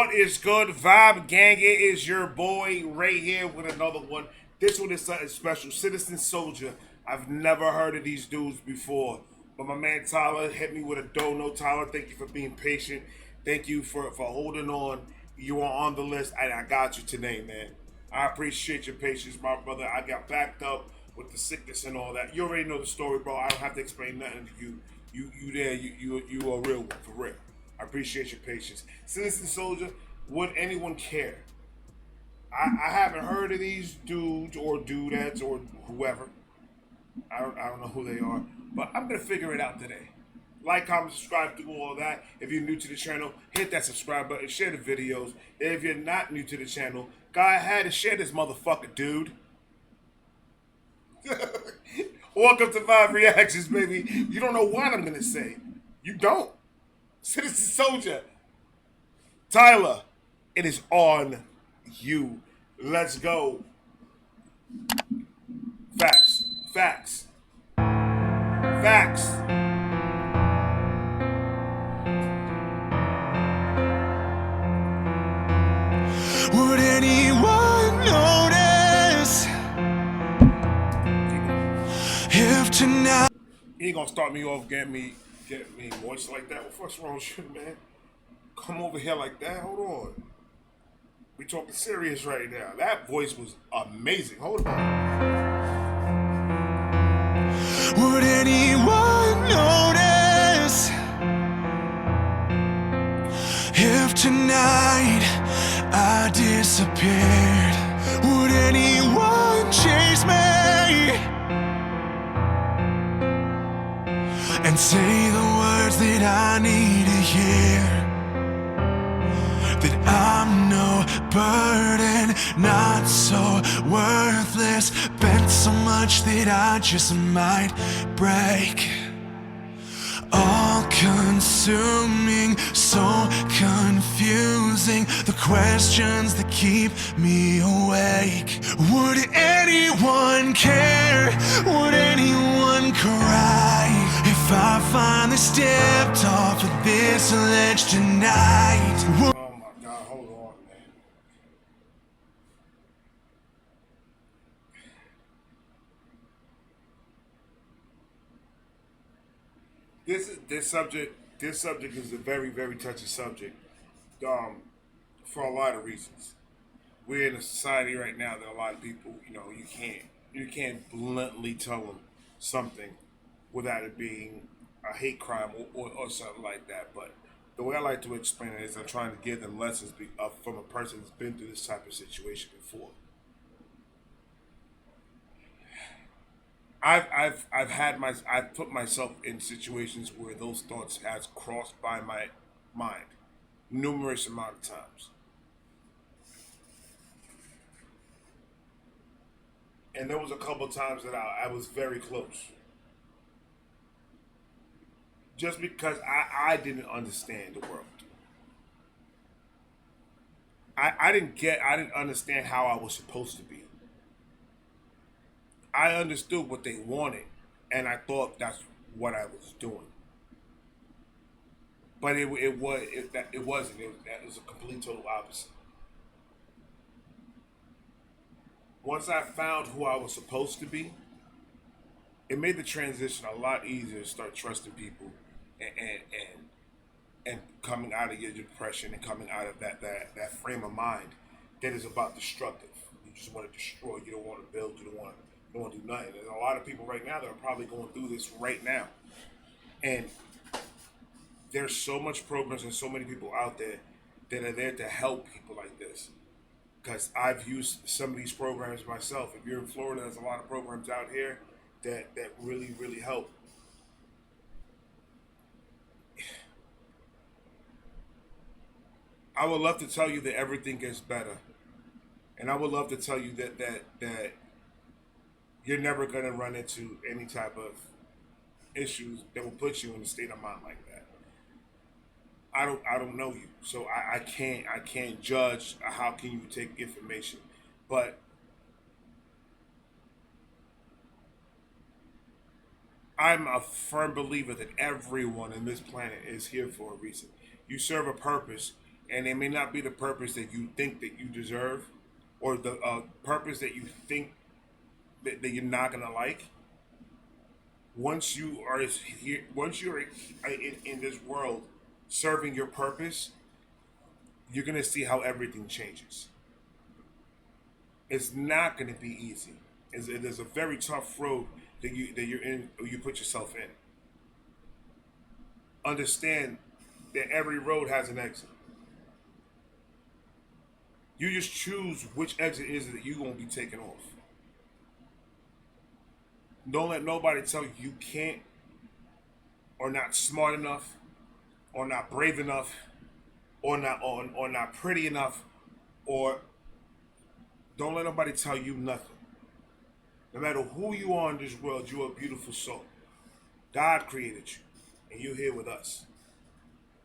What is good, Vibe Gang? It is your boy Ray here with another one. This one is something special. Citizen Soldier. I've never heard of these dudes before. But my man Tyler hit me with a dono. Tyler, thank you for being patient. Thank you for holding on. You are on the list, and I got you today, man. I appreciate your patience, my brother. I got backed up with the sickness and all that. You already know the story, bro. I don't have to explain nothing to you. You there. You are a real one, for real. I appreciate your patience. Citizen Soldier, would anyone care? I haven't heard of these dudes or dudettes or whoever. I don't know who they are, but I'm gonna figure it out today. Like, comment, subscribe, do all that. If you're new to the channel, hit that subscribe button, share the videos. If you're not new to the channel, go ahead and share this motherfucker, dude. Welcome to Five Reactions, baby. You don't know what I'm gonna say. You don't. Citizen Soldier. Tyler, it is on you. Let's go. Facts. Facts. Facts. Would anyone notice if tonight? He ain't gonna start me off, get me moist like that. What's wrong with you, man? Come over here like that. Hold on. We talking serious right now. That voice was amazing. Hold on. Would anyone notice if tonight I disappeared? Would anyone chase me and say the words that I need to hear? That I'm no burden, not so worthless, bent so much that I just might break. All consuming, so confusing, the questions that keep me awake. Would anyone care? Would anyone cry if I finally stepped off of this ledge tonight? Oh my God, hold on, man. This subject is a very touchy subject. Um, for a lot of reasons. We're in a society right now that a lot of people, you can't bluntly tell them something without it being a hate crime or something like that. But the way I like to explain it is I'm trying to give them lessons from a person that's been through this type of situation before. I've put myself in situations where those thoughts has crossed by my mind numerous amount of times. And there was a couple of times that I was very close. Just because I didn't understand the world. I didn't understand how I was supposed to be. I understood what they wanted, and I thought that's what I was doing. But it wasn't. It was a complete total opposite. Once I found who I was supposed to be, it made the transition a lot easier to start trusting people and coming out of your depression and coming out of that frame of mind that is about destructive. You just want to destroy. You don't want to build. You don't want to do nothing. There's a lot of people right now that are probably going through this right now, and there's so much programs and so many people out there that are there to help people like this. Because I've used some of these programs myself. If you're in Florida, there's a lot of programs out here that really help. I would love to tell you that everything gets better, and I would love to tell you that you're never gonna run into any type of issues that will put you in a state of mind like that. I don't know you, so I can't judge how can you take information, but I'm a firm believer that everyone in this planet is here for a reason. You serve a purpose, and it may not be the purpose that you think that you deserve, or the purpose that you think that you're not gonna like. Once you are here, once you're in this world serving your purpose, you're gonna see how everything changes. It's not gonna be easy. There's a very tough road that you're in, or you put yourself in. Understand that every road has an exit. You just choose which exit is it that you're gonna be taking off. Don't let nobody tell you you can't, or not smart enough, or not brave enough, or not pretty enough, or don't let nobody tell you nothing. No matter who you are in this world, you're a beautiful soul. God created you, and you're here with us.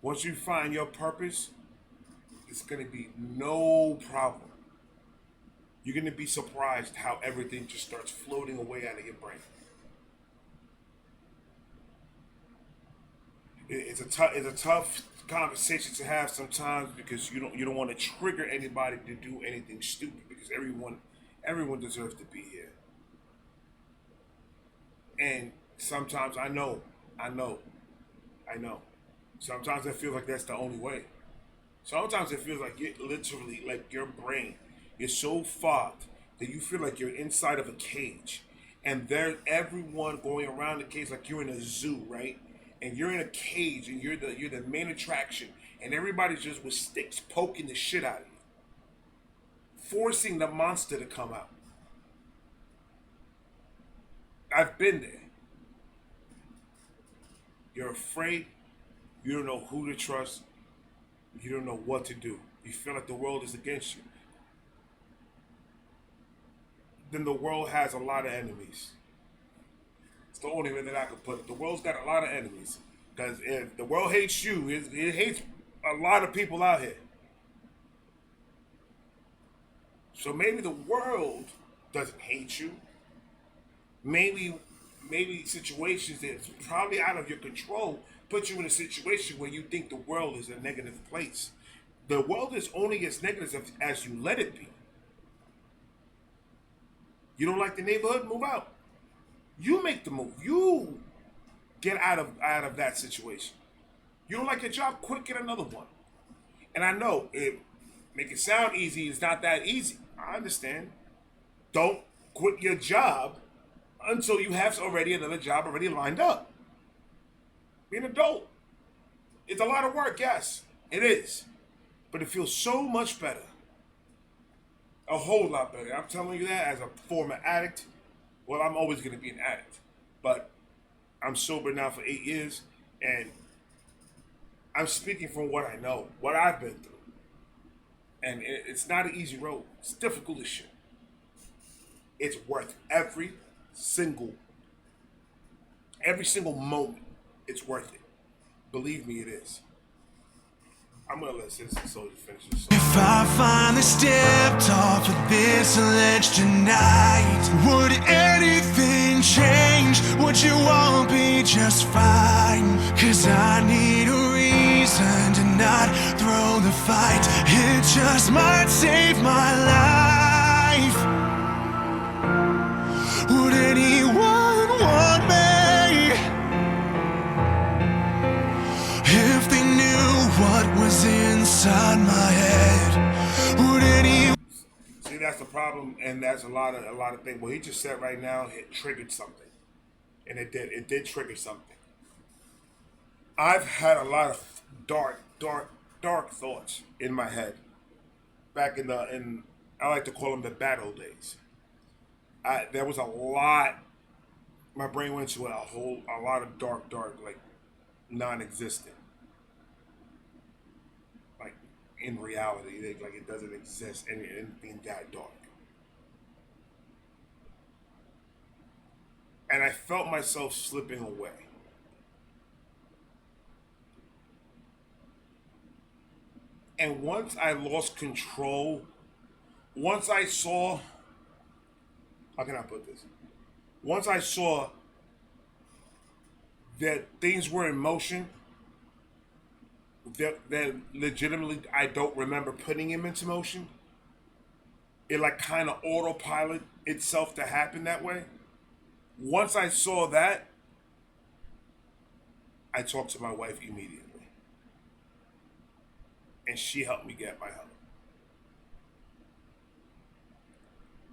Once you find your purpose, it's gonna be no problem. You're gonna be surprised how everything just starts floating away out of your brain. It's a tough conversation to have sometimes, because you don't want to trigger anybody to do anything stupid, because everyone deserves to be here. And sometimes I know, I know. Sometimes it feels like that's the only way. Sometimes it feels like you're literally, like, your brain is so fogged that you feel like you're inside of a cage, and there's everyone going around the cage like you're in a zoo, right? And you're in a cage, and you're the main attraction, and everybody's just with sticks poking the shit out of you, forcing the monster to come out. I've been there. You're afraid. You don't know who to trust. You don't know what to do. You feel like the world is against you. Then the world has a lot of enemies. It's the only way that I could put it. The world's got a lot of enemies. Because if the world hates you, it hates a lot of people out here. So maybe the world doesn't hate you. Maybe situations that's probably out of your control put you in a situation where you think the world is a negative place. The world is only as negative as you let it be. You don't like the neighborhood? Move out. You make the move. You get out of that situation. You don't like your job? Quit, get another one. And I know it make it sound easy. It's not that easy. I understand. Don't quit your job until you have already another job already lined up. Be an adult. It's a lot of work, yes, it is. But it feels so much better. A whole lot better. I'm telling you that as a former addict. Well, I'm always going to be an addict. But I'm sober now for 8 years, and I'm speaking from what I know, what I've been through. And it's not an easy road. It's difficult as shit. It's worth every single moment. It's worth it. Believe me, it is. I'm gonna let Citizen Soldier finish this song. If I finally stepped off of this ledge tonight, would anything change? Would you all be just fine? 'Cause I need a reason to not throw the fight. It just might save my life. Would anyone want me if they knew what was inside my head? Would anyone? See, that's the problem, and that's a lot of things. What he just said right now, it triggered something, and it did trigger something. I've had a lot of dark thoughts in my head back in I like to call them the bad old days. There was a lot. My brain went to a lot of dark, like non-existent. Like in reality, like it doesn't exist anything that dark. And I felt myself slipping away. And once I lost control, once I saw, how can I put this? Once I saw that things were in motion, that legitimately I don't remember putting him into motion. It like kind of autopilot itself to happen that way. Once I saw that, I talked to my wife immediately, and she helped me get my help.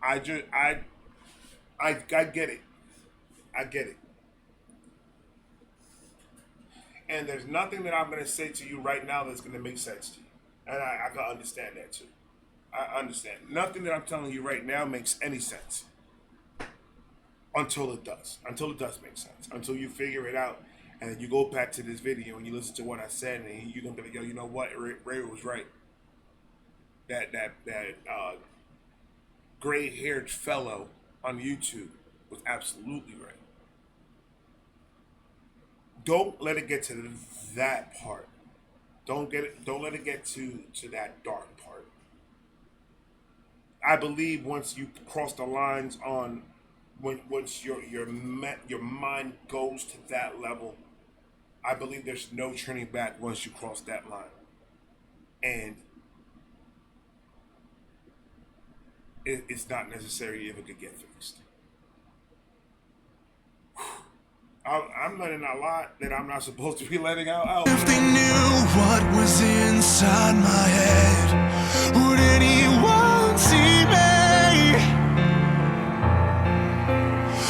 I get it. I get it. And there's nothing that I'm going to say to you right now that's going to make sense to you. And I can understand that too. I understand. Nothing that I'm telling you right now makes any sense until it does. Until it does make sense. Until you figure it out. And then you go back to this video and you listen to what I said, and you're going to be like, yo, you know what? Ray was right. That gray-haired fellow on YouTube was absolutely right. Don't let it get to that part. Don't let it get to that dark part. I believe once you cross the lines on once your mind goes to that level, I believe there's no turning back once you cross that line. And it's not necessary if it could get fixed. I'm letting out a lot that I'm not supposed to be letting out. If they knew what was inside my head, would anyone see me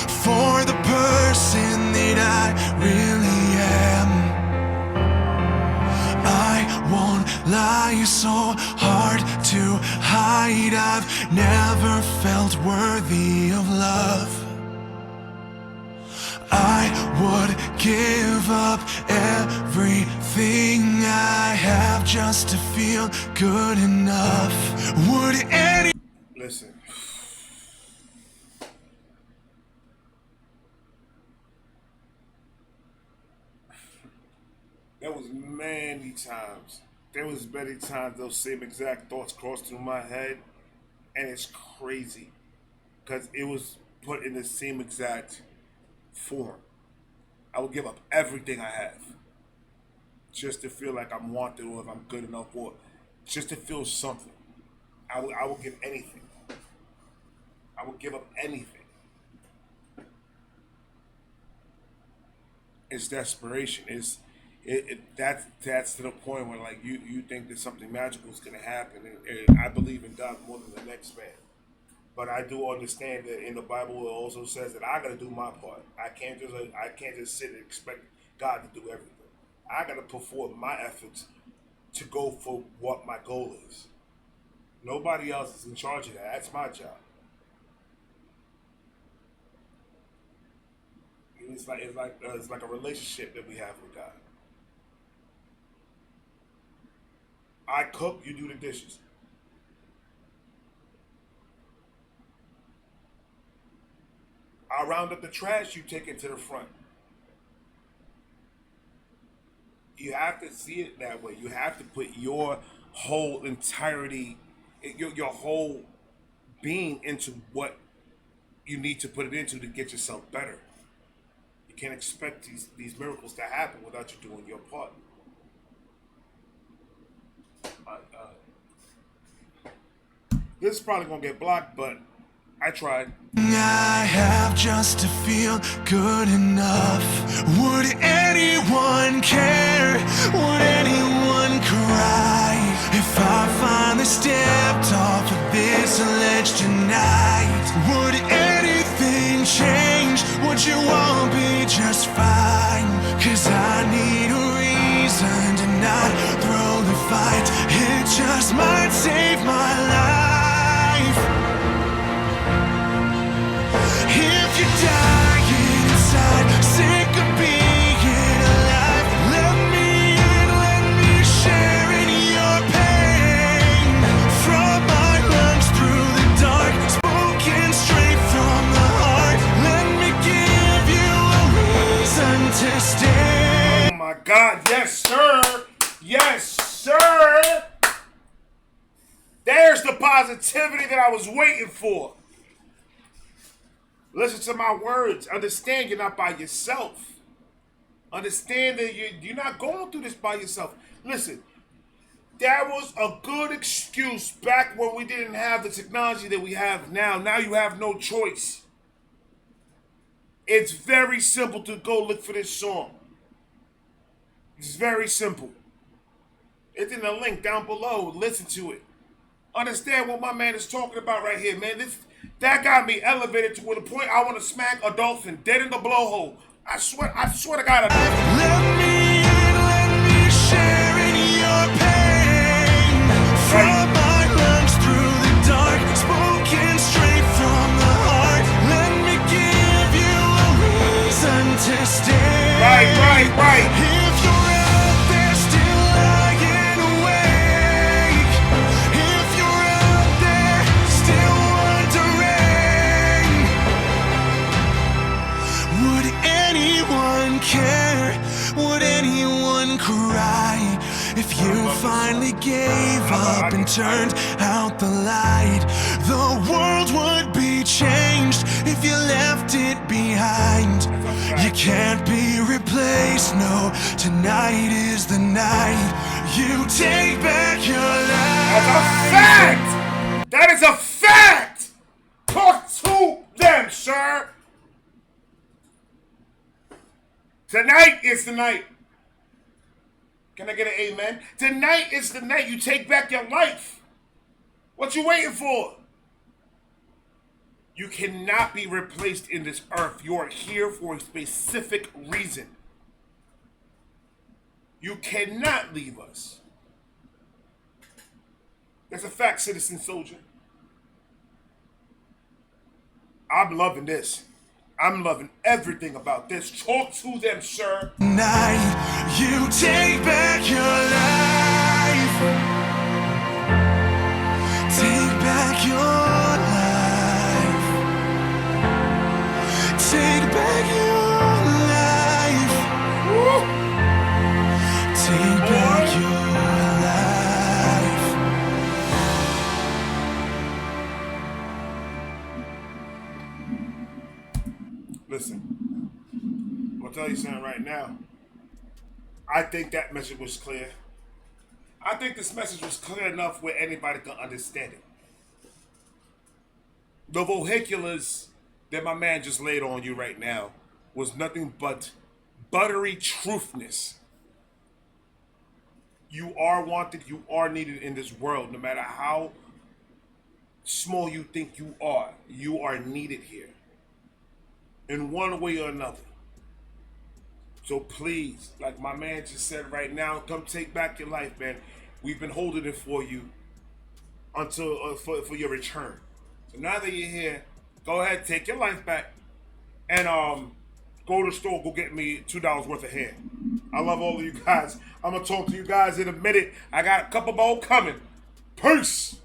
for the person that I really am? I won't lie, so hard to hide. I've never felt worthy of love. I would give up everything I have just to feel good enough. Would any... Listen. There was many times. There was many times those same exact thoughts crossed through my head. And it's crazy. Because it was put in the same exact form. I would give up everything I have just to feel like I'm wanted, or if I'm good enough, or just to feel something. I would give anything. I would give up anything. It's desperation. That's to the point where like you think that something magical is gonna happen, and I believe in God more than the next man. But I do understand that in the Bible it also says that I gotta do my part. I can't just sit and expect God to do everything. I gotta put forth my efforts to go for what my goal is. Nobody else is in charge of that. That's my job. It's like a relationship that we have with God. I cook, you do the dishes. I'll round up the trash, you take it to the front. You have to see it that way. You have to put your whole entirety, your whole being into what you need to put it into to get yourself better. You can't expect these miracles to happen without you doing your part. This is probably going to get blocked, but I tried. I have just to feel good enough. Would anyone care? Would anyone cry if I finally stepped off of this ledge tonight? Would anything change? Would you all be just fine? 'Cause I need a reason to not throw the fight. It just might save my life. If you're dying inside, sick of being alive, let me in, let me share in your pain. From my lungs through the dark, spoken straight from the heart. Let me give you a reason to stay. Oh my God, yes sir, yes sir. There's the positivity that I was waiting for. Listen to my words. Understand you're not by yourself. Understand that you're not going through this by yourself. Listen, that was a good excuse back when we didn't have the technology that we have now. Now you have no choice. It's very simple to go look for this song. It's very simple. It's in the link down below. Listen to it. Understand what my man is talking about right here, man. That got me elevated to the point I want to smack a dolphin dead in the blowhole. I swear to God. Let me in, let me share in your pain. From my lungs through the dark, spoken straight from the heart. Let me give you a reason to stay. Right. If you're out there still lying awake, if you're out there still wondering, would anyone care? Would anyone cry if you finally gave up and turned out the light? The world would be changed if you left it behind. You can't be replaced, no, tonight is the night you take back your life. That's a fact! That is a fact! Talk to them, sir! Tonight is the night. Can I get an amen? Tonight is the night you take back your life. What you waiting for? You cannot be replaced in this earth. You are here for a specific reason. You cannot leave us. That's a fact, citizen soldier. I'm loving this. I'm loving everything about this. Talk to them, sir. Night, you take back your life. Take back your life. Take back your life. Woo. Take back your life. Listen, I'm gonna tell you something right now. I think that message was clear. I think this message was clear enough where anybody can understand it. The vehiculars that my man just laid on you right now was nothing but buttery truthness. You are wanted, you are needed in this world, no matter how small you think you are needed here. In one way or another. So please, like my man just said right now, come take back your life, man. We've been holding it for you until for your return. So now that you're here, go ahead, take your life back, and go to the store, go get me $2 worth of hair. I love all of you guys. I'm gonna talk to you guys in a minute. I got a couple more coming. Peace.